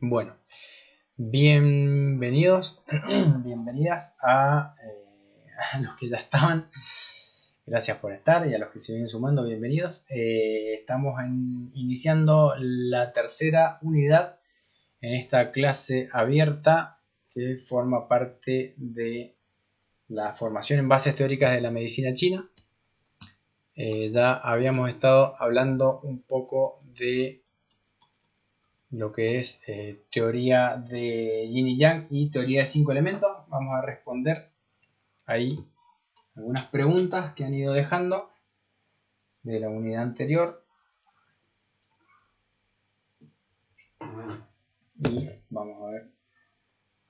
Bueno, bienvenidos, bienvenidas a los que ya estaban. Gracias por estar, y a los que se vienen sumando, bienvenidos. Estamos iniciando la tercera unidad en esta clase abierta que forma parte de la formación en bases teóricas de la medicina china. Ya habíamos estado hablando un poco de lo que es teoría de Yin y Yang y teoría de 5 elementos. Vamos a responder ahí algunas preguntas que han ido dejando de la unidad anterior. Y vamos a ver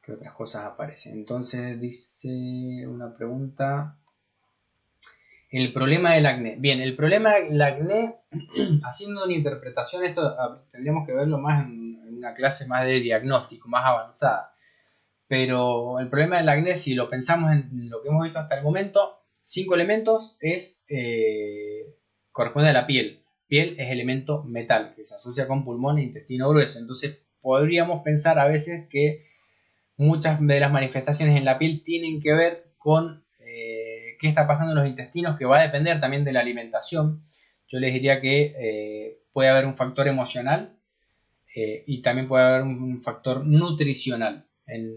qué otras cosas aparecen. Entonces dice una pregunta: el problema del acné. Bien, el problema del acné, haciendo una interpretación, esto tendríamos que verlo más en una clase más de diagnóstico, más avanzada. Pero el problema del acné, si lo pensamos en lo que hemos visto hasta el momento, 5 elementos corresponde a la piel. Piel es elemento metal, que se asocia con pulmón e intestino grueso. Entonces podríamos pensar a veces que muchas de las manifestaciones en la piel tienen que ver con qué está pasando en los intestinos, que va a depender también de la alimentación. Yo les diría que puede haber un factor emocional y también puede haber un factor nutricional.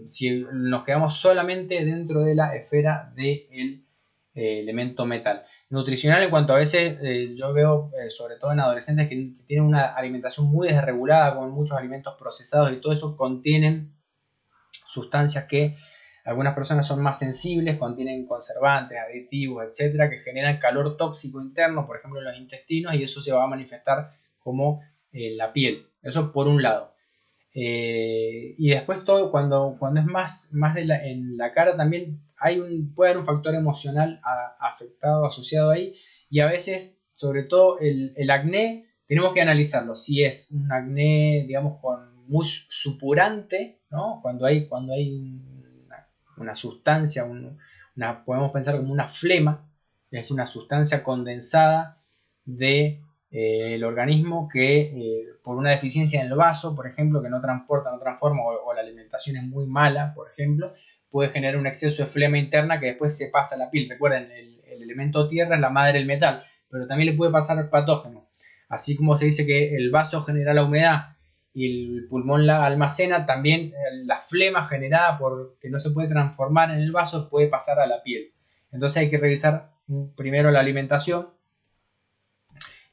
Si nos quedamos solamente dentro de la esfera del elemento metal. Nutricional en cuanto a veces yo veo, sobre todo en adolescentes que tienen una alimentación muy desregulada, con muchos alimentos procesados, y todo eso contienen sustancias que algunas personas son más sensibles, contienen conservantes, aditivos, etcétera, que generan calor tóxico interno, por ejemplo en los intestinos, y eso se va a manifestar como la piel. Eso por un lado. Y después todo, cuando es más en la cara, también puede haber un factor emocional afectado, asociado ahí, y a veces, sobre todo el acné, tenemos que analizarlo. Si es un acné, digamos, con mus supurante, ¿no? Cuando hay una sustancia, podemos pensar como una flema, es decir, una sustancia condensada de el organismo que por una deficiencia en el vaso, por ejemplo, que no transporta, no transforma, o la alimentación es muy mala, por ejemplo, puede generar un exceso de flema interna que después se pasa a la piel. Recuerden, el elemento tierra es la madre del metal, pero también le puede pasar al patógeno. Así como se dice que el vaso genera la humedad y el pulmón la almacena, también la flema generada porque no se puede transformar en el vaso puede pasar a la piel. Entonces hay que revisar primero la alimentación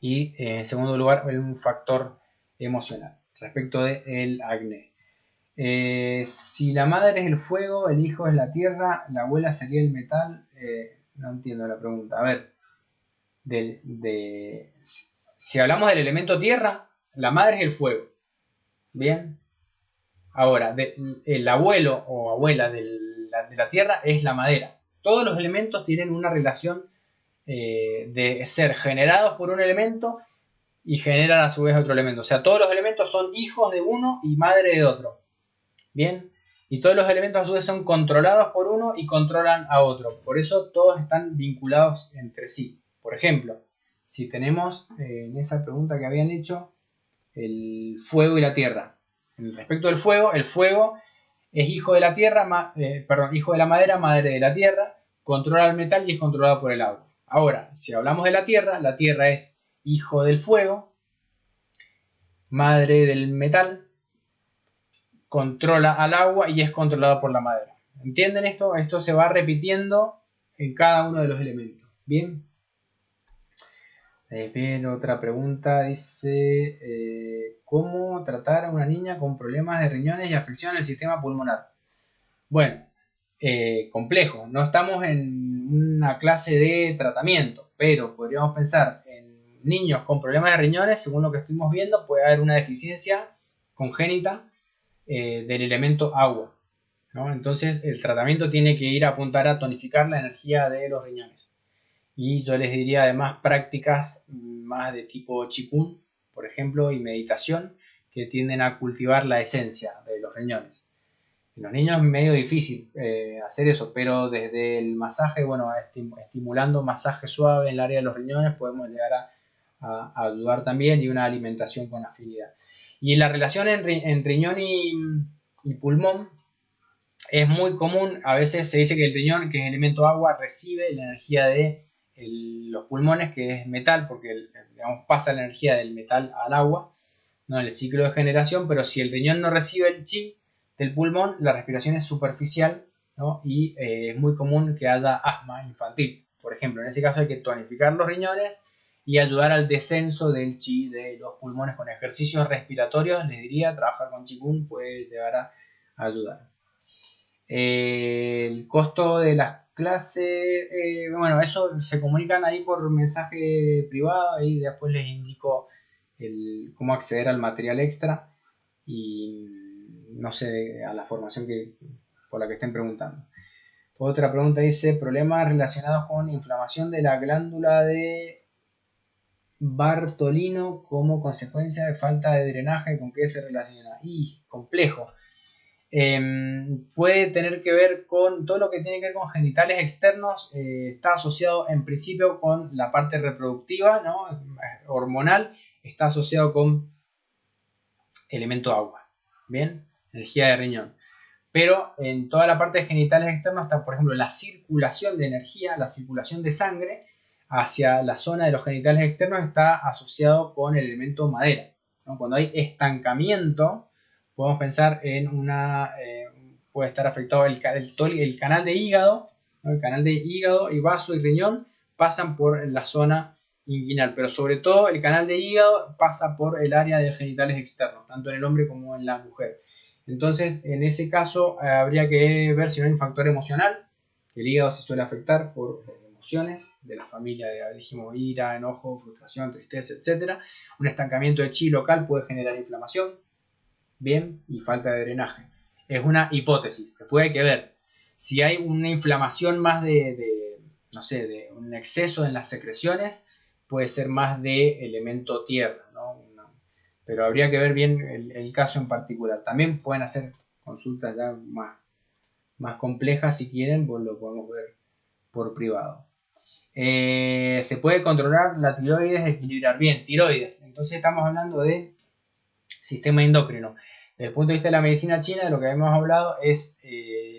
y en segundo lugar un factor emocional respecto del acné. Si la madre es el fuego, el hijo es la tierra, la abuela sería el metal. No entiendo la pregunta. A ver, si hablamos del elemento tierra, la madre es el fuego. Bien. Ahora, el abuelo o abuela de la tierra es la madera. Todos los elementos tienen una relación de ser generados por un elemento y generan a su vez otro elemento. O sea, todos los elementos son hijos de uno y madre de otro. Bien. Y todos los elementos a su vez son controlados por uno y controlan a otro. Por eso todos están vinculados entre sí. Por ejemplo, si tenemos en esa pregunta que habían hecho el fuego y la tierra. Respecto del fuego, el fuego es hijo de la tierra, hijo de la madera, madre de la tierra, controla el metal y es controlado por el agua. Ahora, si hablamos de la tierra es hijo del fuego, madre del metal, controla al agua y es controlado por la madera. ¿Entienden esto? Esto se va repitiendo en cada uno de los elementos. Bien. Bien, otra pregunta dice: ¿cómo tratar a una niña con problemas de riñones y afección en el sistema pulmonar? Bueno, complejo. No estamos en una clase de tratamiento, pero podríamos pensar en niños con problemas de riñones. Según lo que estuvimos viendo, puede haber una deficiencia congénita del elemento agua, ¿no? Entonces el tratamiento tiene que ir a apuntar a tonificar la energía de los riñones. Y yo les diría además prácticas más de tipo Qigong, por ejemplo, y meditación, que tienden a cultivar la esencia de los riñones. En los niños es medio difícil hacer eso, pero desde el masaje, bueno, estimulando masaje suave en el área de los riñones, podemos llegar a ayudar también, y una alimentación con afinidad. Y la relación entre riñón y pulmón es muy común. A veces se dice que el riñón, que es elemento agua, recibe la energía de los pulmones, que es metal, porque digamos, pasa la energía del metal al agua, ¿no? En el ciclo de generación. Pero si el riñón no recibe el chi del pulmón, la respiración es superficial, ¿no? Y es muy común que haya asma infantil. Por ejemplo, en ese caso hay que tonificar los riñones y ayudar al descenso del chi de los pulmones con ejercicios respiratorios. Les diría, trabajar con Qigong puede llegar a ayudar. El costo de las clases, bueno, eso se comunican ahí por mensaje privado, y después les indico cómo acceder al material extra y no sé, a la formación por la que estén preguntando. Otra pregunta dice: problemas relacionados con inflamación de la glándula de Bartolino como consecuencia de falta de drenaje, ¿con qué se relaciona? Y complejo. Puede tener que ver con todo lo que tiene que ver con genitales externos. Está asociado en principio con la parte reproductiva, ¿no? Hormonal. Está asociado con elemento agua, bien, energía de riñón. Pero en toda la parte de genitales externos está, por ejemplo, la circulación de energía, la circulación de sangre hacia la zona de los genitales externos, está asociado con el elemento madera, ¿no? Cuando hay estancamiento, podemos pensar en puede estar afectado el canal de hígado, ¿no? El canal de hígado y vaso y riñón pasan por la zona inguinal, pero sobre todo el canal de hígado pasa por el área de genitales externos, tanto en el hombre como en la mujer. Entonces, en ese caso, habría que ver si no hay un factor emocional. El hígado se suele afectar por emociones de la familia, dijimos, ira, enojo, frustración, tristeza, etc. Un estancamiento de chi local puede generar inflamación, bien, y falta de drenaje. Es una hipótesis. Después hay que ver si hay una inflamación más no sé, de un exceso en las secreciones, puede ser más de elemento tierra, ¿no? Pero habría que ver bien el caso en particular. También pueden hacer consultas ya más complejas si quieren, pues lo podemos ver por privado. Se puede controlar la tiroides, equilibrar bien, tiroides. Entonces estamos hablando de sistema endocrino. Desde el punto de vista de la medicina china, de lo que hemos hablado es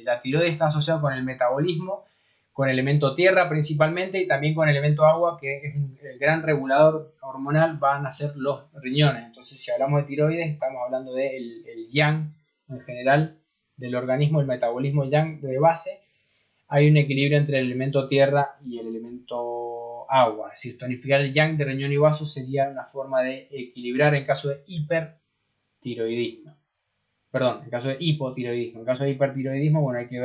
la tiroides está asociada con el metabolismo, con el elemento tierra principalmente, y también con el elemento agua, que es el gran regulador hormonal, van a ser los riñones. Entonces, si hablamos de tiroides, estamos hablando del yang en general del organismo, el metabolismo yang de base. Hay un equilibrio entre el elemento tierra y el elemento agua. Es decir, tonificar el yang de riñón y vaso sería una forma de equilibrar en caso de hipertiroidismo. Perdón, en caso de hipotiroidismo. En caso de hipertiroidismo, bueno, hay que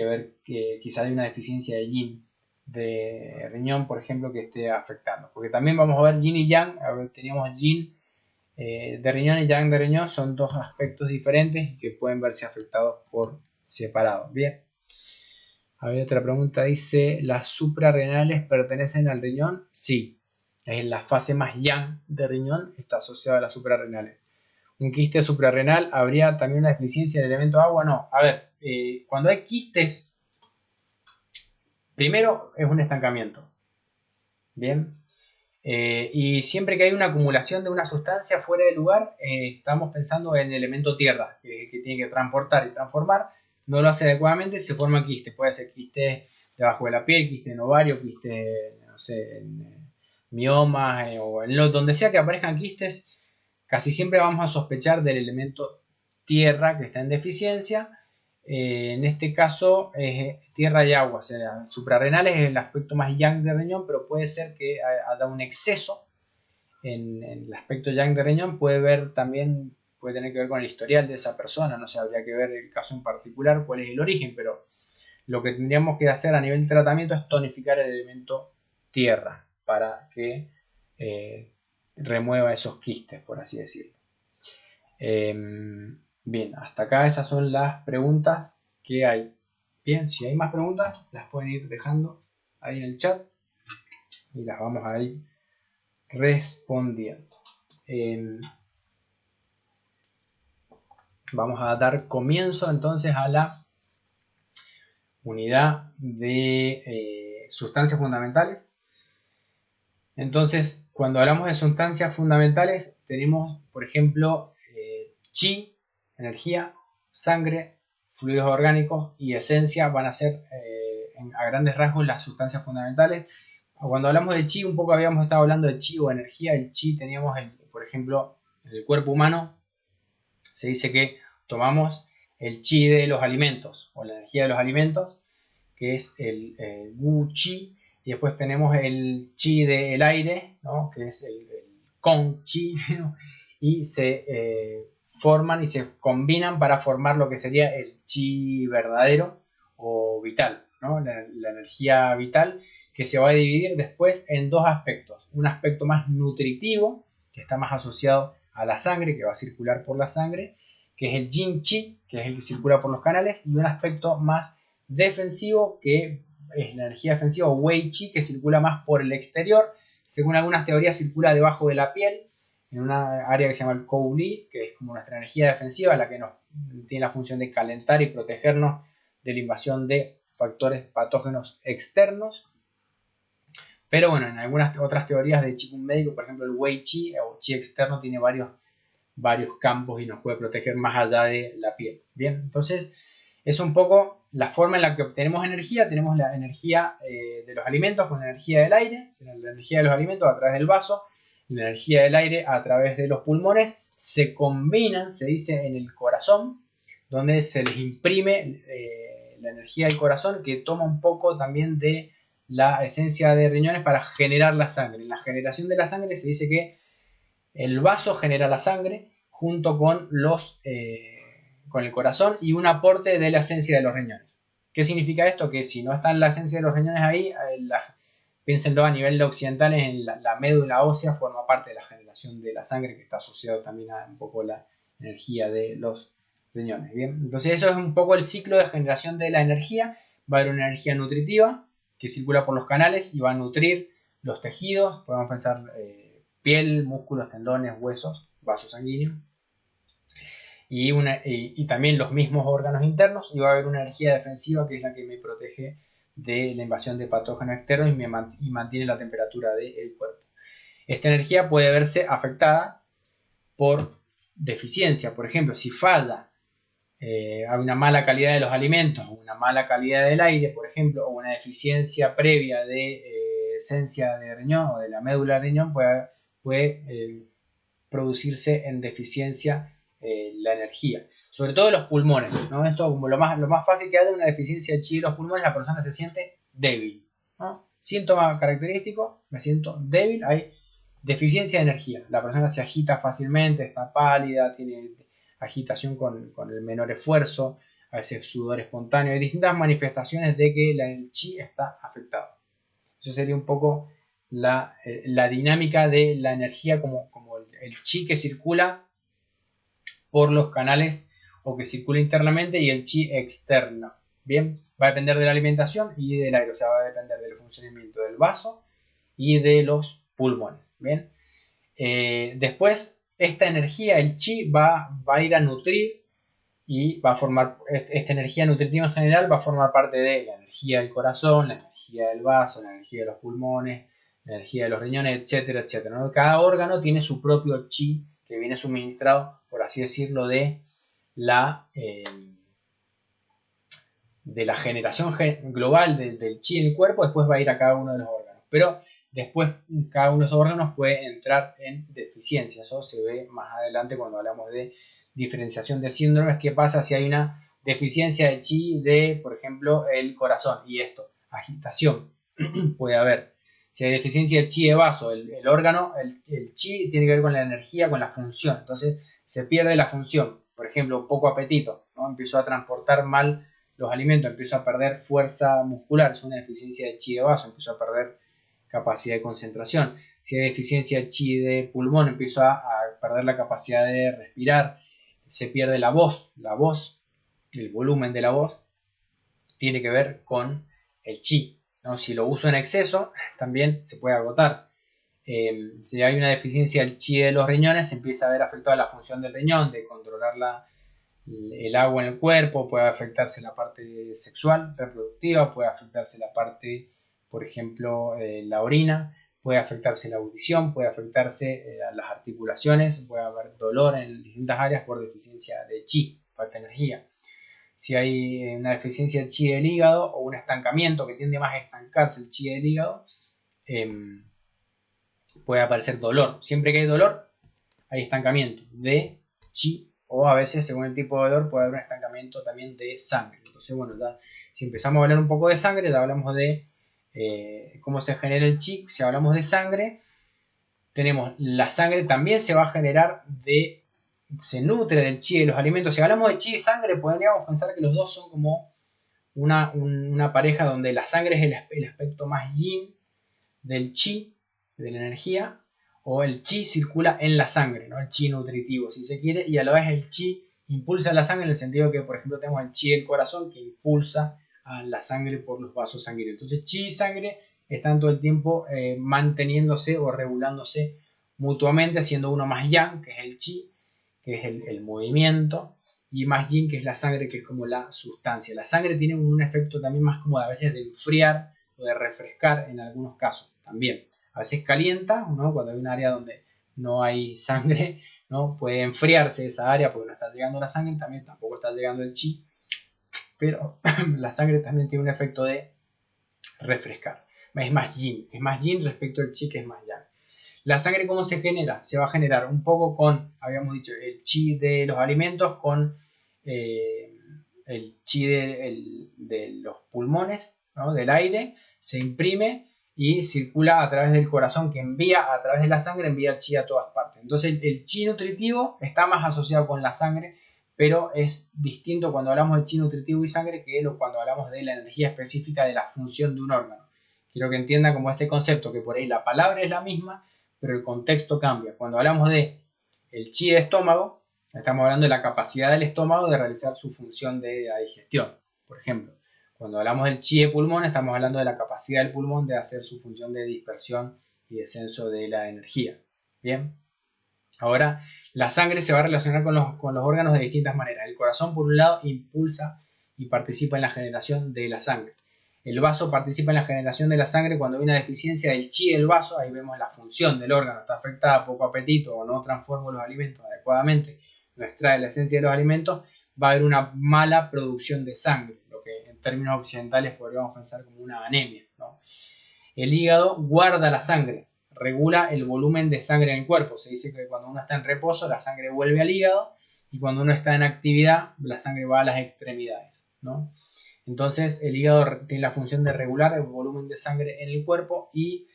ver que quizá hay una deficiencia de yin de riñón, por ejemplo, que esté afectando. Porque también vamos a ver yin y yang. A ver, teníamos yin de riñón y yang de riñón. Son dos aspectos diferentes y que pueden verse afectados por separado. Bien. A ver, otra pregunta dice: ¿las suprarrenales pertenecen al riñón? Sí. Es la fase más yang de riñón, está asociada a las suprarrenales. Un quiste suprarrenal, ¿habría también una deficiencia del elemento agua? No. A ver, cuando hay quistes, primero es un estancamiento. Bien. Y siempre que hay una acumulación de una sustancia fuera de lugar, estamos pensando en el elemento tierra, que es el que tiene que transportar y transformar. No lo hace adecuadamente, se forma quiste. Puede ser quiste debajo de la piel, quiste en ovario, quiste, no sé, en miomas, o en donde sea que aparezcan quistes. Casi siempre vamos a sospechar del elemento tierra que está en deficiencia. En este caso es tierra y agua. O sea, suprarrenales es el aspecto más yang de riñón, pero puede ser que haya un exceso en el aspecto yang de riñón. Puede tener que ver con el historial de esa persona. No sé, habría que ver el caso en particular, cuál es el origen, pero lo que tendríamos que hacer a nivel de tratamiento es tonificar el elemento tierra para que remueva esos quistes, por así decirlo. Bien, hasta acá esas son las preguntas que hay. Bien, si hay más preguntas, las pueden ir dejando ahí en el chat y las vamos a ir respondiendo. Vamos a dar comienzo entonces a la unidad de sustancias fundamentales. Entonces, cuando hablamos de sustancias fundamentales, tenemos, por ejemplo, chi, energía, sangre, fluidos orgánicos y esencia van a ser a grandes rasgos las sustancias fundamentales. Cuando hablamos de chi, un poco habíamos estado hablando de chi o energía. El chi teníamos, por ejemplo, en el cuerpo humano, se dice que tomamos el chi de los alimentos o la energía de los alimentos, que es el wu chi, y después tenemos el chi del aire, ¿no? Que es el kong chi, ¿no? Y se forman y se combinan para formar lo que sería el chi verdadero o vital, ¿no? La energía vital, que se va a dividir después en dos aspectos. Un aspecto más nutritivo, que está más asociado a la sangre, que va a circular por la sangre, que es el yin chi, que es el que circula por los canales, y un aspecto más defensivo, que es la energía defensiva o wei chi, que circula más por el exterior. Según algunas teorías, circula debajo de la piel, en una área que se llama el kou li, que es como nuestra energía defensiva, la que nos tiene la función de calentar y protegernos de la invasión de factores patógenos externos. Pero bueno, en algunas otras teorías de Qigong médico, por ejemplo el Wei Chi o Chi externo, tiene varios campos y nos puede proteger más allá de la piel. Bien, entonces es un poco la forma en la que obtenemos energía. Tenemos la energía de los alimentos con la energía del aire, la energía de los alimentos a través del vaso, la energía del aire a través de los pulmones, se combinan, se dice, en el corazón, donde se les imprime la energía del corazón, que toma un poco también de la esencia de riñones para generar la sangre. En la generación de la sangre se dice que el vaso genera la sangre junto con con el corazón y un aporte de la esencia de los riñones. ¿Qué significa esto? Que si no está la esencia de los riñones ahí, piénsenlo a nivel occidental, en la médula ósea forma parte de la generación de la sangre, que está asociado también a un poco la energía de los riñones. Bien, entonces eso es un poco el ciclo de generación de la energía. Va a haber una energía nutritiva que circula por los canales y va a nutrir los tejidos. Podemos pensar piel, músculos, tendones, huesos, vasos sanguíneos y también los mismos órganos internos, y va a haber una energía defensiva que es la que me protege de la invasión de patógenos externos y mantiene la temperatura del cuerpo. Esta energía puede verse afectada por deficiencia. Por ejemplo, si falla hay una mala calidad de los alimentos, una mala calidad del aire, por ejemplo, o una deficiencia previa de esencia de riñón o de la médula de riñón, puede producirse en deficiencia la energía, sobre todo los pulmones, ¿no? Esto como lo más fácil que haya una deficiencia de chi de los pulmones, la persona se siente débil, ¿no? Síntoma característico, me siento débil, hay deficiencia de energía, la persona se agita fácilmente, está pálida, tiene agitación con el menor esfuerzo, a veces sudor espontáneo, hay distintas manifestaciones de que el chi está afectado. Eso sería un poco la dinámica de la energía como el chi que circula por los canales o que circula internamente, y el chi externo. Bien, va a depender de la alimentación y del aire, o sea, va a depender del funcionamiento del vaso y de los pulmones. Bien, después esta energía, el chi, va a ir a nutrir y va a formar, esta energía nutritiva en general va a formar parte de la energía del corazón, la energía del vaso, la energía de los pulmones, la energía de los riñones, etcétera, etcétera, ¿no? Cada órgano tiene su propio chi que viene suministrado, por así decirlo, la, eh, de la generación global del chi en el cuerpo. Después va a ir a cada uno de los órganos. Pero después cada uno de esos órganos puede entrar en deficiencia. Eso se ve más adelante cuando hablamos de diferenciación de síndromes. ¿Qué pasa si hay una deficiencia de chi de, por ejemplo, el corazón? Y esto, agitación, puede haber. Si hay deficiencia de chi de vaso, el órgano, el chi tiene que ver con la energía, con la función. Entonces se pierde la función. Por ejemplo, poco apetito, ¿no? Empezó a transportar mal los alimentos, empezó a perder fuerza muscular. Es una deficiencia de chi de vaso, empezó a perder capacidad de concentración. Si hay deficiencia de chi de pulmón, empezó a perder la capacidad de respirar. Se pierde la voz, el volumen de la voz tiene que ver con el chi, ¿no? Si lo uso en exceso, también se puede agotar. Si hay una deficiencia del chi de los riñones, se empieza a ver afectada la función del riñón, de controlar el agua en el cuerpo, puede afectarse la parte sexual, reproductiva, puede afectarse la parte, por ejemplo, la orina, puede afectarse la audición, puede afectarse las articulaciones, puede haber dolor en distintas áreas por deficiencia de chi, falta de energía. Si hay una deficiencia de chi del hígado o un estancamiento que tiende más a estancarse el chi del hígado, puede aparecer dolor. Siempre que hay dolor, hay estancamiento de chi, o a veces, según el tipo de dolor, puede haber un estancamiento también de sangre. Entonces, bueno, ya, si empezamos a hablar un poco de sangre, ya hablamos de cómo se genera el chi. Si hablamos de sangre, tenemos la sangre también se va a generar se nutre del chi de los alimentos. Si hablamos de chi y sangre, podríamos pensar que los dos son como una pareja donde la sangre es el aspecto más yin del chi, de la energía, o el chi circula en la sangre, ¿no? El chi nutritivo, si se quiere, y a la vez el chi impulsa la sangre en el sentido que, por ejemplo, tenemos el chi del corazón que impulsa a la sangre por los vasos sanguíneos. Entonces, chi y sangre están todo el tiempo manteniéndose o regulándose mutuamente, siendo uno más yang, que es el chi, que es el movimiento, y más yin, que es la sangre, que es como la sustancia. La sangre tiene un efecto también más como a veces de enfriar o de refrescar en algunos casos también. A veces calienta, ¿no? Cuando hay un área donde no hay sangre, ¿no? Puede enfriarse esa área porque no está llegando la sangre, también tampoco está llegando el chi, pero la sangre también tiene un efecto de refrescar. Es más yin respecto al chi, que es más yang. La sangre, ¿cómo se genera? Se va a generar un poco con, habíamos dicho, el chi de los alimentos, con el chi de los pulmones, ¿no? Del aire, se imprime y circula a través del corazón, que envía a través de la sangre, envía el chi a todas partes. Entonces el chi nutritivo está más asociado con la sangre, pero es distinto cuando hablamos de chi nutritivo y sangre que cuando hablamos de la energía específica de la función de un órgano. Quiero que entiendan como este concepto, que por ahí la palabra es la misma, pero el contexto cambia. Cuando hablamos de el chi de estómago, estamos hablando de la capacidad del estómago de realizar su función de la digestión, por ejemplo. Cuando hablamos del chi de pulmón, estamos hablando de la capacidad del pulmón de hacer su función de dispersión y descenso de la energía. Bien. Ahora, la sangre se va a relacionar con los órganos de distintas maneras. El corazón, por un lado, impulsa y participa en la generación de la sangre. El vaso participa en la generación de la sangre cuando hay una deficiencia del chi del vaso. Ahí vemos la función del órgano. Está afectada, poco apetito o no transforma los alimentos adecuadamente, no extrae la esencia de los alimentos, va a haber una mala producción de sangre, lo que en términos occidentales podríamos pensar como una anemia, ¿no? El hígado guarda la sangre, regula el volumen de sangre en el cuerpo. Se dice que cuando uno está en reposo, la sangre vuelve al hígado, y cuando uno está en actividad, la sangre va a las extremidades, ¿no? Entonces el hígado tiene la función de regular el volumen de sangre en el cuerpo, y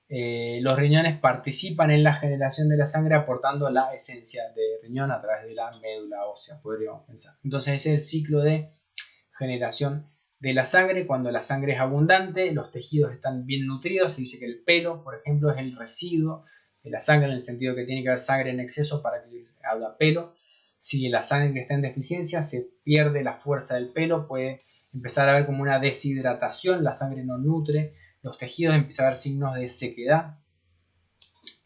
los riñones participan en la generación de la sangre aportando la esencia de riñón a través de la médula ósea, podríamos pensar. Entonces ese es el ciclo de generación de la sangre. Cuando la sangre es abundante, los tejidos están bien nutridos. Se dice que el pelo, por ejemplo, es el residuo de la sangre, en el sentido que tiene que haber sangre en exceso para que haya pelo. Si la sangre está en deficiencia, se pierde la fuerza del pelo, puede empezar a haber como una deshidratación, la sangre no nutre los tejidos, empieza a haber signos de sequedad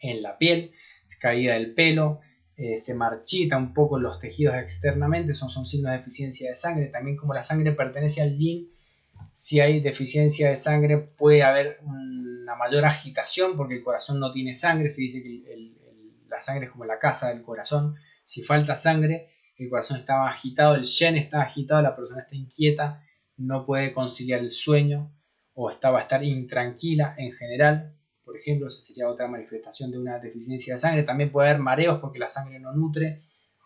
en la piel, caída del pelo, se marchita un poco los tejidos externamente, son signos de deficiencia de sangre. También, como la sangre pertenece al yin, si hay deficiencia de sangre puede haber una mayor agitación porque el corazón no tiene sangre. Se dice que la sangre es como la casa del corazón. Si falta sangre, el corazón está agitado, el yen está agitado, la persona está inquieta, no puede conciliar el sueño, o va a estar intranquila en general. Por ejemplo, esa sería otra manifestación de una deficiencia de sangre. También puede haber mareos porque la sangre no nutre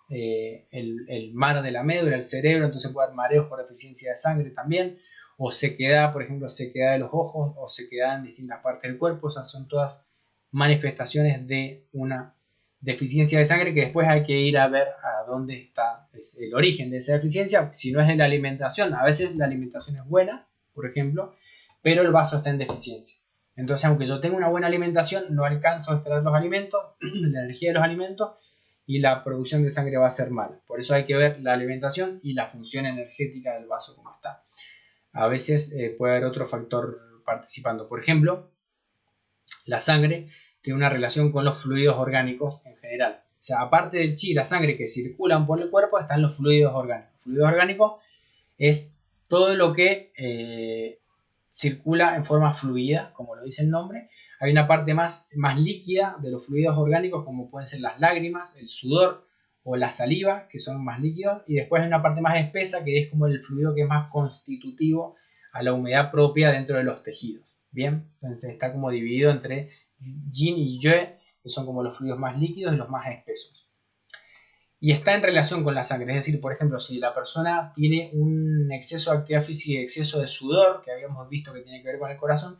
el mar de la médula, el cerebro, entonces puede haber mareos por deficiencia de sangre también. O sequedad, por ejemplo, sequedad de los ojos, o sequedad en distintas partes del cuerpo. Esas son todas manifestaciones de una deficiencia de sangre, que después hay que ir a ver a dónde está el origen de esa deficiencia. Si no es de la alimentación, a veces la alimentación es buena, por ejemplo, pero el vaso está en deficiencia. Entonces, aunque yo tenga una buena alimentación, no alcanzo a extraer los alimentos, la energía de los alimentos, y la producción de sangre va a ser mala. Por eso hay que ver la alimentación y la función energética del vaso como está. A veces puede haber otro factor participando. Por ejemplo, la sangre tiene una relación con los fluidos orgánicos en general. O sea, aparte del chi y la sangre que circulan por el cuerpo, están los fluidos orgánicos. Fluidos orgánicos es todo lo que circula en forma fluida, como lo dice el nombre. hay una parte más líquida de los fluidos orgánicos, como pueden ser las lágrimas, el sudor o la saliva, que son más líquidos, y después hay una parte más espesa, que es como el fluido que es más constitutivo a la humedad propia dentro de los tejidos. Bien, entonces está como dividido entre yin y yue, que son como los fluidos más líquidos y los más espesos. Y está en relación con la sangre, es decir, por ejemplo, si la persona tiene un exceso de actividad física y exceso de sudor, que habíamos visto que tiene que ver con el corazón,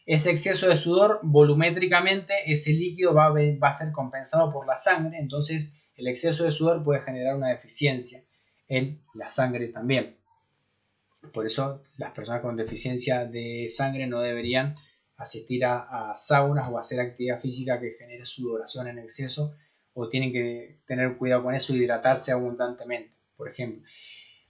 ese exceso de sudor, volumétricamente, ese líquido va a ser compensado por la sangre, entonces el exceso de sudor puede generar una deficiencia en la sangre también. Por eso las personas con deficiencia de sangre no deberían asistir a saunas o hacer actividad física que genere sudoración en exceso, o tienen que tener cuidado con eso, hidratarse abundantemente, por ejemplo.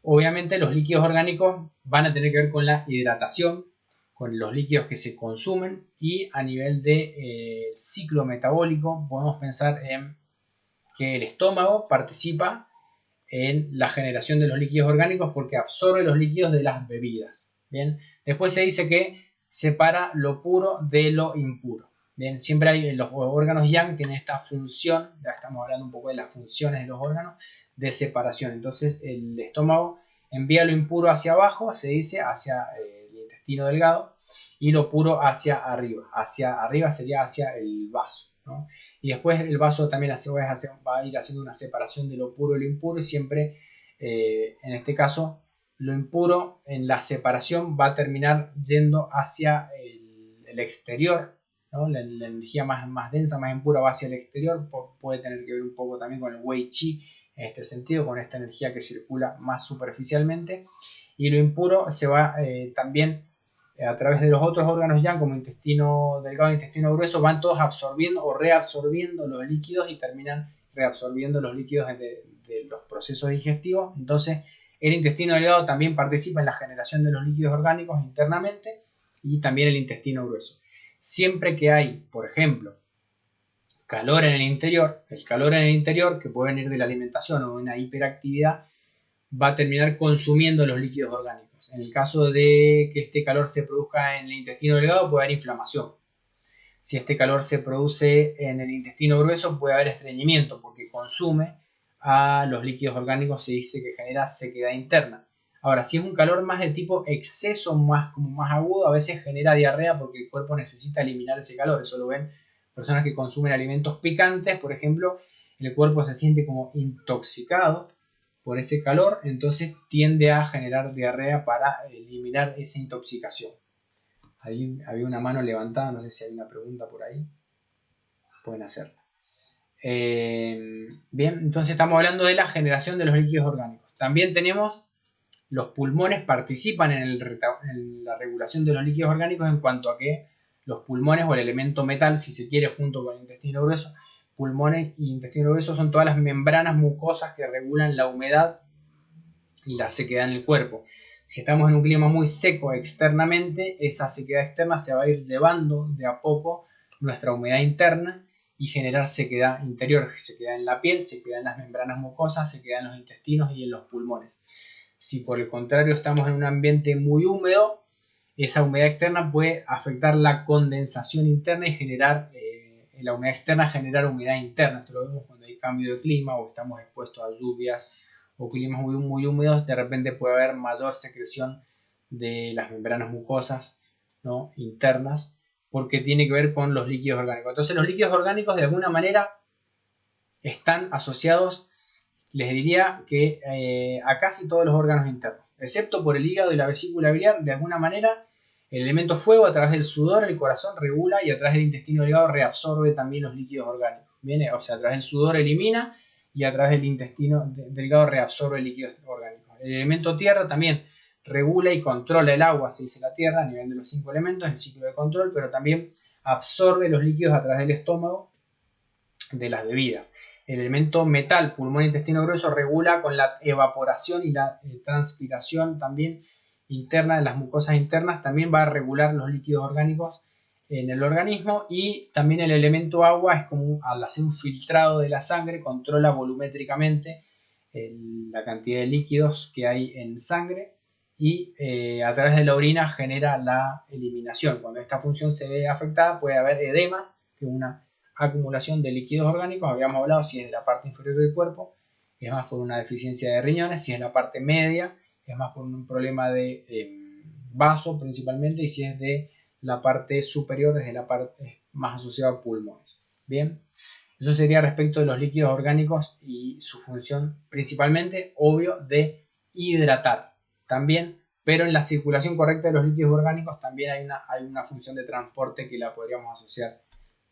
Obviamente los líquidos orgánicos van a tener que ver con la hidratación, con los líquidos que se consumen, y a nivel de ciclo metabólico podemos pensar en que el estómago participa en la generación de los líquidos orgánicos porque absorbe los líquidos de las bebidas. Bien, después se dice que separa lo puro de lo impuro. Bien, siempre hay los órganos yang tienen esta función, ya estamos hablando un poco de las funciones de los órganos de separación. Entonces el estómago envía lo impuro hacia abajo, se dice hacia el intestino delgado, y lo puro hacia arriba. Hacia arriba sería hacia el vaso, ¿no? Y después el vaso también va a ir haciendo una separación de lo puro y lo impuro, y siempre, en este caso, lo impuro en la separación va a terminar yendo hacia el exterior, ¿no? La energía más densa, más impura va hacia el exterior, puede tener que ver un poco también con el Wei Qi en este sentido, con esta energía que circula más superficialmente, y lo impuro se va también a través de los otros órganos yang, como intestino delgado e intestino grueso, van todos absorbiendo o reabsorbiendo los líquidos y terminan reabsorbiendo los líquidos de los procesos digestivos. Entonces el intestino delgado también participa en la generación de los líquidos orgánicos internamente, y también el intestino grueso. Siempre que hay, por ejemplo, calor en el interior, el calor en el interior, que puede venir de la alimentación o de una hiperactividad, va a terminar consumiendo los líquidos orgánicos. En el caso de que este calor se produzca en el intestino delgado, puede haber inflamación. Si este calor se produce en el intestino grueso, puede haber estreñimiento, porque consume a los líquidos orgánicos, se dice que genera sequedad interna. Ahora, si es un calor más de tipo exceso, como más agudo, a veces genera diarrea porque el cuerpo necesita eliminar ese calor. Eso lo ven personas que consumen alimentos picantes, por ejemplo, el cuerpo se siente como intoxicado por ese calor, entonces tiende a generar diarrea para eliminar esa intoxicación. Ahí había una mano levantada, no sé si hay una pregunta por ahí, pueden hacerla. Bien, entonces estamos hablando de la generación de los líquidos orgánicos. También tenemos los pulmones, participan en la regulación de los líquidos orgánicos, en cuanto a que los pulmones, o el elemento metal, si se quiere, junto con el intestino grueso, pulmones y intestino grueso son todas las membranas mucosas que regulan la humedad y la sequedad en el cuerpo. Si estamos en un clima muy seco externamente, esa sequedad externa se va a ir llevando de a poco nuestra humedad interna y generar sequedad interior, sequedad en la piel, sequedad en las membranas mucosas, sequedad en los intestinos y en los pulmones. Si por el contrario estamos en un ambiente muy húmedo, esa humedad externa puede afectar la condensación interna y generar la humedad externa, generar humedad interna. Esto lo vemos cuando hay cambio de clima o estamos expuestos a lluvias o climas muy húmedos. De repente puede haber mayor secreción de las membranas mucosas, ¿no?, internas, porque tiene que ver con los líquidos orgánicos. Entonces los líquidos orgánicos de alguna manera están asociados, les diría que a casi todos los órganos internos, excepto por el hígado y la vesícula biliar. De alguna manera el elemento fuego, a través del sudor, el corazón regula, y a través del intestino delgado reabsorbe también los líquidos orgánicos. ¿Viene? O sea, a través del sudor elimina, y a través del intestino delgado reabsorbe líquidos orgánicos. El elemento tierra también regula y controla el agua, se dice la tierra, a nivel de los 5 elementos, el ciclo de control, pero también absorbe los líquidos a través del estómago de las bebidas. El elemento metal, pulmón e intestino grueso, regula con la evaporación y la transpiración también interna de las mucosas internas. También va a regular los líquidos orgánicos en el organismo. Y también el elemento agua es como, al hacer un filtrado de la sangre, controla volumétricamente la cantidad de líquidos que hay en sangre, y a través de la orina genera la eliminación. Cuando esta función se ve afectada puede haber edemas, que es una acumulación de líquidos orgánicos. Habíamos hablado si es de la parte inferior del cuerpo, es más por una deficiencia de riñones; si es la parte media, es más por un problema de vaso principalmente; y si es de la parte superior, desde la parte más asociada a pulmones. Bien, eso sería respecto de los líquidos orgánicos y su función principalmente, obvio, de hidratar también, pero en la circulación correcta de los líquidos orgánicos también hay una función de transporte que la podríamos asociar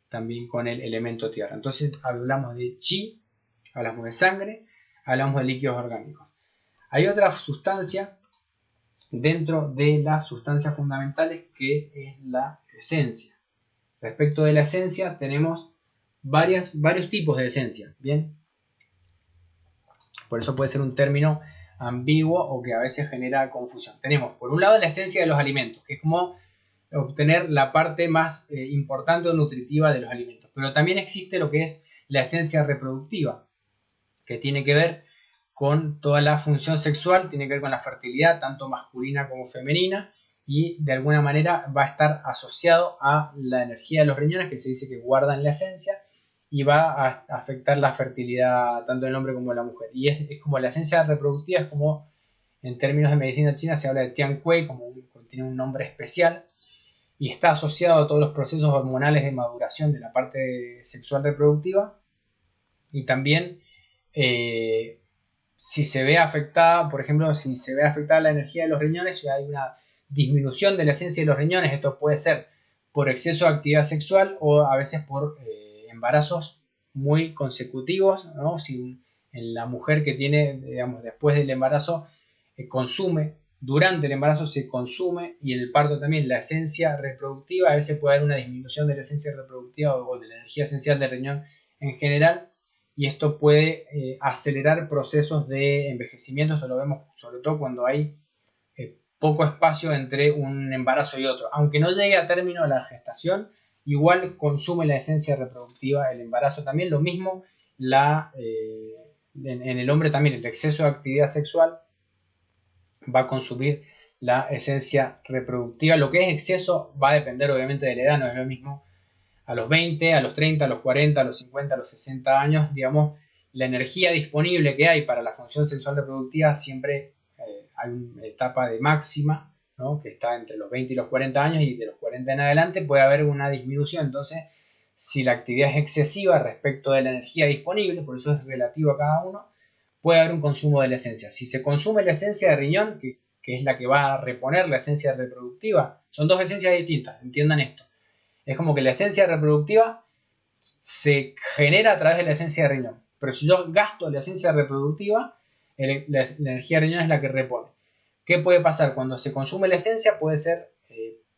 también con el elemento tierra. Entonces hablamos de chi, hablamos de sangre, hablamos de líquidos orgánicos. Hay otra sustancia dentro de las sustancias fundamentales que es la esencia. Respecto de la esencia tenemos varios tipos de esencia, ¿bien? Por eso puede ser un término ambiguo o que a veces genera confusión. Tenemos por un lado la esencia de los alimentos, que es como obtener la parte más importante o nutritiva de los alimentos. Pero también existe lo que es la esencia reproductiva, que tiene que ver con toda la función sexual, tiene que ver con la fertilidad, tanto masculina como femenina, y de alguna manera va a estar asociado a la energía de los riñones, que se dice que guardan la esencia, y va a afectar la fertilidad tanto del hombre como de la mujer. Y es como la esencia reproductiva, es como en términos de medicina china se habla de Tian Kui, como tiene un nombre especial, y está asociado a todos los procesos hormonales de maduración de la parte sexual reproductiva. Y también si se ve afectada, por ejemplo, si se ve afectada la energía de los riñones, si hay una disminución de la esencia de los riñones, esto puede ser por exceso de actividad sexual o a veces por embarazos muy consecutivos, ¿no? Si en la mujer que tiene, digamos, después del embarazo consume, durante el embarazo se consume, y en el parto también, la esencia reproductiva, a veces puede haber una disminución de la esencia reproductiva o de la energía esencial del riñón en general, y esto puede acelerar procesos de envejecimiento. Esto lo vemos sobre todo cuando hay poco espacio entre un embarazo y otro. Aunque no llegue a término la gestación, igual consume la esencia reproductiva el embarazo también. Lo mismo en el hombre también, el exceso de actividad sexual va a consumir la esencia reproductiva. Lo que es exceso va a depender obviamente de la edad, no es lo mismo a los 20, a los 30, a los 40, a los 50, a los 60 años, digamos, la energía disponible que hay para la función sexual reproductiva siempre hay una etapa de máxima, ¿no? Que está entre los 20 y los 40 años, y de los 40 en adelante puede haber una disminución. Entonces, si la actividad es excesiva respecto de la energía disponible, por eso es relativo a cada uno, puede haber un consumo de la esencia. Si se consume la esencia de riñón, que es la que va a reponer la esencia reproductiva, son dos esencias distintas, entiendan esto. Es como que la esencia reproductiva se genera a través de la esencia de riñón. Pero si yo gasto la esencia reproductiva, la energía de riñón es la que repone. ¿Qué puede pasar? Cuando se consume la esencia puede ser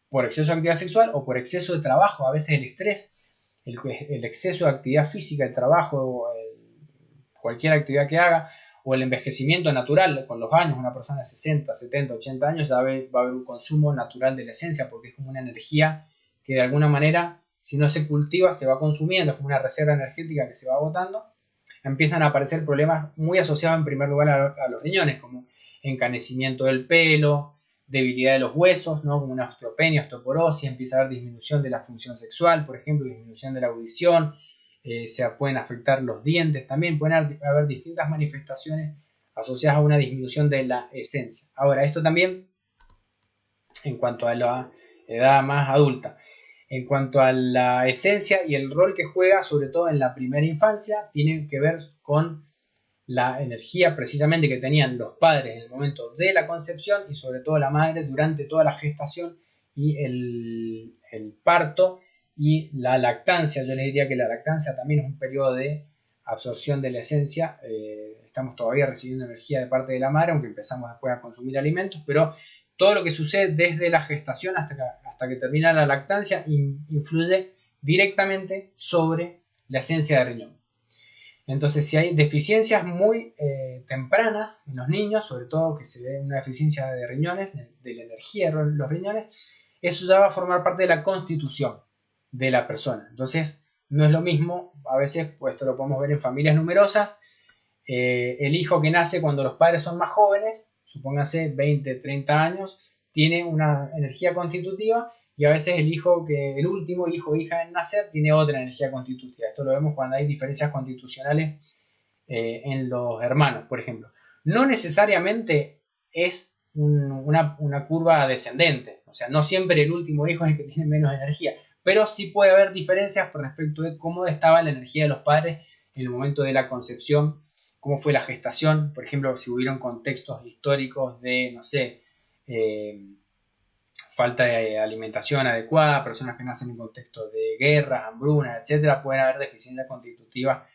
por exceso de actividad sexual o por exceso de trabajo. A veces el estrés, el exceso de actividad física, el trabajo, cualquier actividad que haga, o el envejecimiento natural con los años. Una persona de 60, 70, 80 años ya va a haber un consumo natural de la esencia, porque es como una energía que de alguna manera, si no se cultiva, se va consumiendo, es como una reserva energética que se va agotando. Empiezan a aparecer problemas muy asociados en primer lugar a los riñones, como encanecimiento del pelo, debilidad de los huesos, ¿no? Como una osteopenia, osteoporosis. Empieza a haber disminución de la función sexual, por ejemplo, disminución de la audición, se pueden afectar los dientes también, pueden haber distintas manifestaciones asociadas a una disminución de la esencia. Ahora, esto también en cuanto a la edad más adulta. En cuanto a la esencia y el rol que juega, sobre todo en la primera infancia, tiene que ver con la energía precisamente que tenían los padres en el momento de la concepción, y sobre todo la madre durante toda la gestación y el parto y la lactancia. Yo les diría que la lactancia también es un periodo de absorción de la esencia. Estamos todavía recibiendo energía de parte de la madre, aunque empezamos después a consumir alimentos, pero todo lo que sucede desde la gestación hasta que termina la lactancia influye directamente sobre la esencia de riñón. Entonces, si hay deficiencias muy tempranas en los niños, sobre todo que se ve una deficiencia de riñones, de la energía de los riñones, eso ya va a formar parte de la constitución de la persona. Entonces, no es lo mismo, a veces, pues esto lo podemos ver en familias numerosas, el hijo que nace cuando los padres son más jóvenes, supóngase 20, 30 años, tiene una energía constitutiva y a veces el último hijo o hija en nacer tiene otra energía constitutiva. Esto lo vemos cuando hay diferencias constitucionales en los hermanos, por ejemplo. No necesariamente es una curva descendente, o sea, no siempre el último hijo es el que tiene menos energía, pero sí puede haber diferencias por respecto de cómo estaba la energía de los padres en el momento de la concepción, cómo fue la gestación, por ejemplo, si hubieron contextos históricos de, no sé, falta de alimentación adecuada, personas que nacen en contextos de guerras, hambrunas, etcétera, pueden haber deficiencia constitutiva,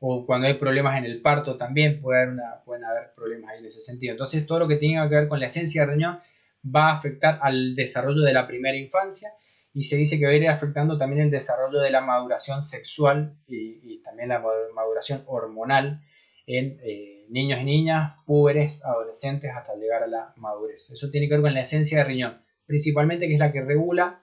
o cuando hay problemas en el parto también pueden haber problemas ahí en ese sentido. Entonces, todo lo que tenga que ver con la esencia de riñón va a afectar al desarrollo de la primera infancia, y se dice que va a ir afectando también el desarrollo de la maduración sexual y también la maduración hormonal en niños y niñas, púberes, adolescentes, hasta llegar a la madurez. Eso tiene que ver con la esencia de riñón, principalmente, que es la que regula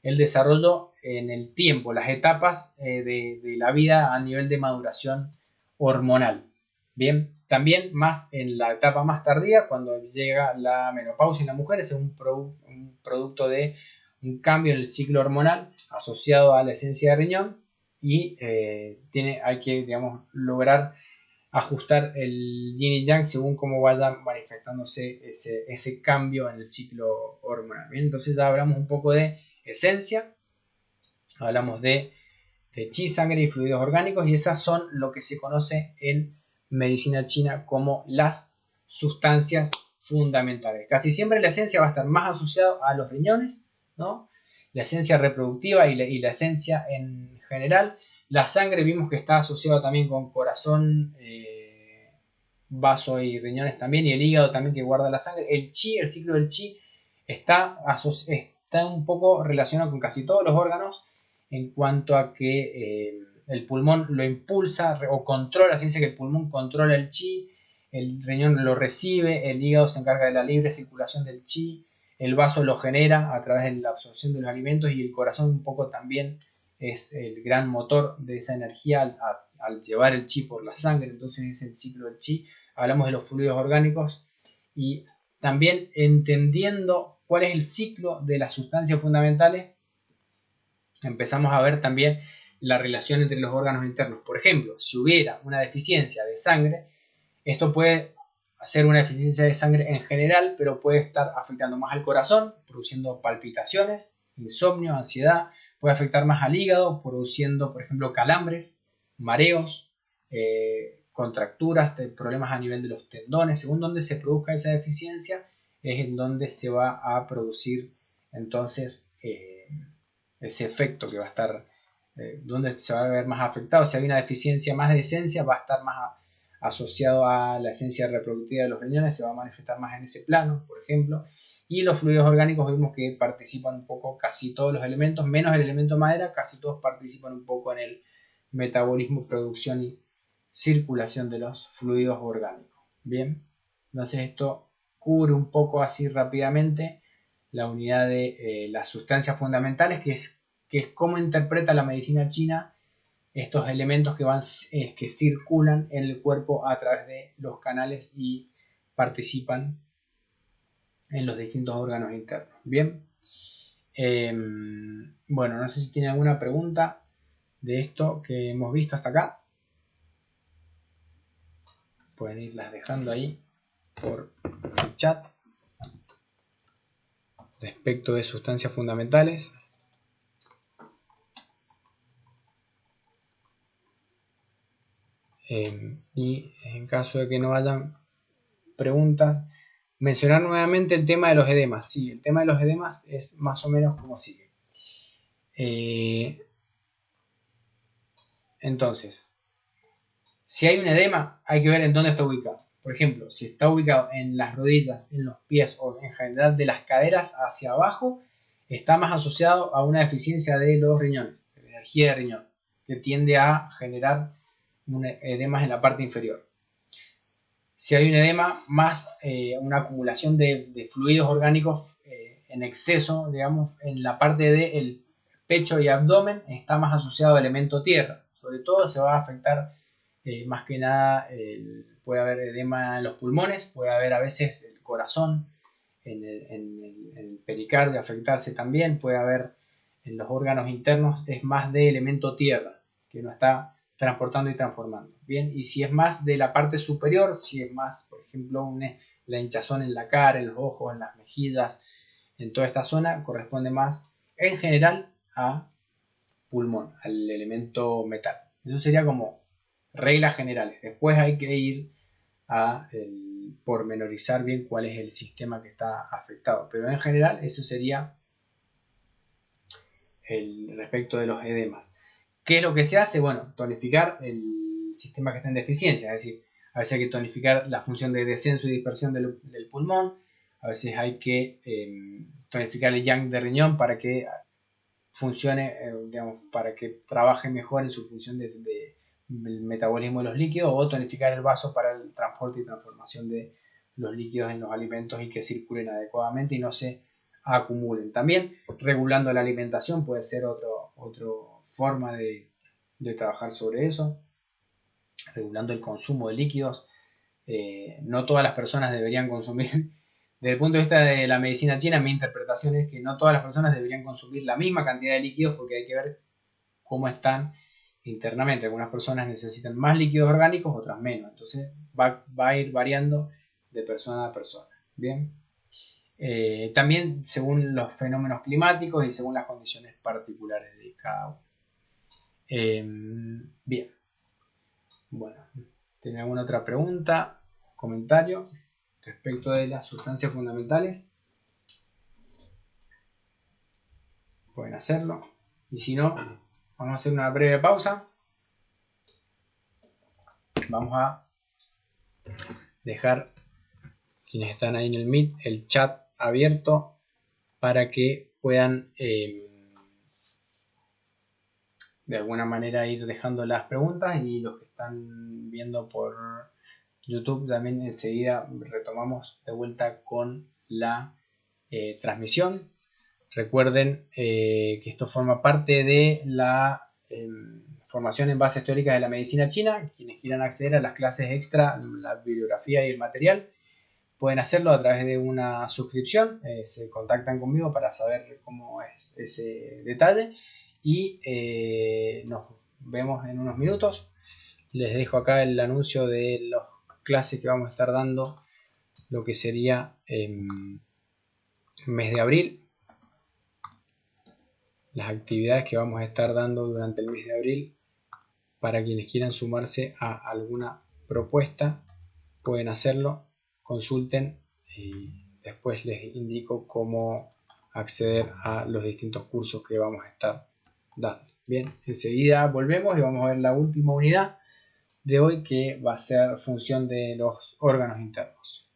el desarrollo en el tiempo, las etapas de la vida a nivel de maduración hormonal. Bien, también más en la etapa más tardía, cuando llega la menopausia en la mujer, es un producto de un cambio en el ciclo hormonal asociado a la esencia de riñón, y hay que, digamos, lograr ajustar el yin y yang según cómo vaya manifestándose ese cambio en el ciclo hormonal. Bien, entonces ya hablamos un poco de esencia, hablamos de chi, sangre y fluidos orgánicos, y esas son lo que se conoce en medicina china como las sustancias fundamentales. Casi siempre la esencia va a estar más asociada a los riñones, ¿no? La esencia reproductiva y la esencia en general. La sangre vimos que está asociado también con corazón, vaso y riñones también, y el hígado también, que guarda la sangre. El chi, el ciclo del chi, está un poco relacionado con casi todos los órganos, en cuanto a que el pulmón lo impulsa o controla. Se dice que el pulmón controla el chi, el riñón lo recibe, el hígado se encarga de la libre circulación del chi, el vaso lo genera a través de la absorción de los alimentos, y el corazón un poco también es el gran motor de esa energía al llevar el chi por la sangre. Entonces es el ciclo del chi. Hablamos de los fluidos orgánicos, y también entendiendo cuál es el ciclo de las sustancias fundamentales, empezamos a ver también la relación entre los órganos internos. Por ejemplo, si hubiera una deficiencia de sangre, esto puede hacer una deficiencia de sangre en general, pero puede estar afectando más al corazón, produciendo palpitaciones, insomnio, ansiedad. Puede afectar más al hígado, produciendo, por ejemplo, calambres, mareos, contracturas, problemas a nivel de los tendones. Según donde se produzca esa deficiencia, es en donde se va a producir entonces ese efecto que va a estar, donde se va a ver más afectado. Si hay una deficiencia más de esencia, va a estar más asociado a la esencia reproductiva de los riñones, se va a manifestar más en ese plano, por ejemplo. Y los fluidos orgánicos vimos que participan un poco casi todos los elementos, menos el elemento madera, casi todos participan un poco en el metabolismo, producción y circulación de los fluidos orgánicos. Bien, entonces esto cubre un poco así rápidamente la unidad de las sustancias fundamentales, que es cómo interpreta la medicina china estos elementos que circulan en el cuerpo a través de los canales y participan en los distintos órganos internos. Bien, bueno, no sé si tiene alguna pregunta de esto que hemos visto hasta acá. Pueden irlas dejando ahí por el chat respecto de sustancias fundamentales. Y en caso de que no hayan preguntas, mencionar nuevamente el tema de los edemas. Sí, el tema de los edemas es más o menos como sigue. Entonces, si hay un edema, hay que ver en dónde está ubicado. Por ejemplo, si está ubicado en las rodillas, en los pies, o en general de las caderas hacia abajo, está más asociado a una deficiencia de los riñones, de la energía de riñón, que tiende a generar edemas en la parte inferior. Si hay un edema, más una acumulación de fluidos orgánicos en exceso, digamos, en la parte del pecho y abdomen, está más asociado al elemento tierra. Sobre todo se va a afectar más que nada puede haber edema en los pulmones, puede haber a veces el corazón, en el pericardio afectarse también, puede haber en los órganos internos, es más de elemento tierra, que no está transportando y transformando. Bien, y si es más de la parte superior, si es más, por ejemplo, la hinchazón en la cara, en los ojos, en las mejillas, en toda esta zona, corresponde más en general a pulmón, al elemento metal. Eso sería como reglas generales. Después hay que ir a pormenorizar bien cuál es el sistema que está afectado. Pero en general eso sería el respecto de los edemas. ¿Qué es lo que se hace? Bueno, tonificar el sistema que está en deficiencia, es decir, a veces hay que tonificar la función de descenso y dispersión del pulmón, a veces hay que tonificar el yang de riñón para que funcione, digamos, para que trabaje mejor en su función del metabolismo de los líquidos, o tonificar el vaso para el transporte y transformación de los líquidos en los alimentos y que circulen adecuadamente y no se acumulen. También regulando la alimentación puede ser otra forma de trabajar sobre eso, regulando el consumo de líquidos. No todas las personas deberían consumir, desde el punto de vista de la medicina china, mi interpretación es que no todas las personas deberían consumir la misma cantidad de líquidos, porque hay que ver cómo están internamente. Algunas personas necesitan más líquidos orgánicos, otras menos. Entonces va a ir variando de persona a persona. Bien. También según los fenómenos climáticos y según las condiciones particulares de cada uno. Bien. Bueno, ¿tiene alguna otra pregunta, comentario respecto de las sustancias fundamentales? Pueden hacerlo. Y si no, vamos a hacer una breve pausa. Vamos a dejar, quienes están ahí en el Meet, el chat abierto para que puedan de alguna manera ir dejando las preguntas, y los que están viendo por YouTube también enseguida retomamos de vuelta con la transmisión. Recuerden que esto forma parte de la formación en bases teóricas de la medicina china. Quienes quieran acceder a las clases extra, la bibliografía y el material, pueden hacerlo a través de una suscripción. Se contactan conmigo para saber cómo es ese detalle. Y nos vemos en unos minutos. Les dejo acá el anuncio de las clases que vamos a estar dando, lo que sería mes de abril. Las actividades que vamos a estar dando durante el mes de abril. Para quienes quieran sumarse a alguna propuesta, pueden hacerlo, consulten y después les indico cómo acceder a los distintos cursos que vamos a estar dando. Bien, enseguida volvemos y vamos a ver la última unidad de hoy, que va a ser función de los órganos internos.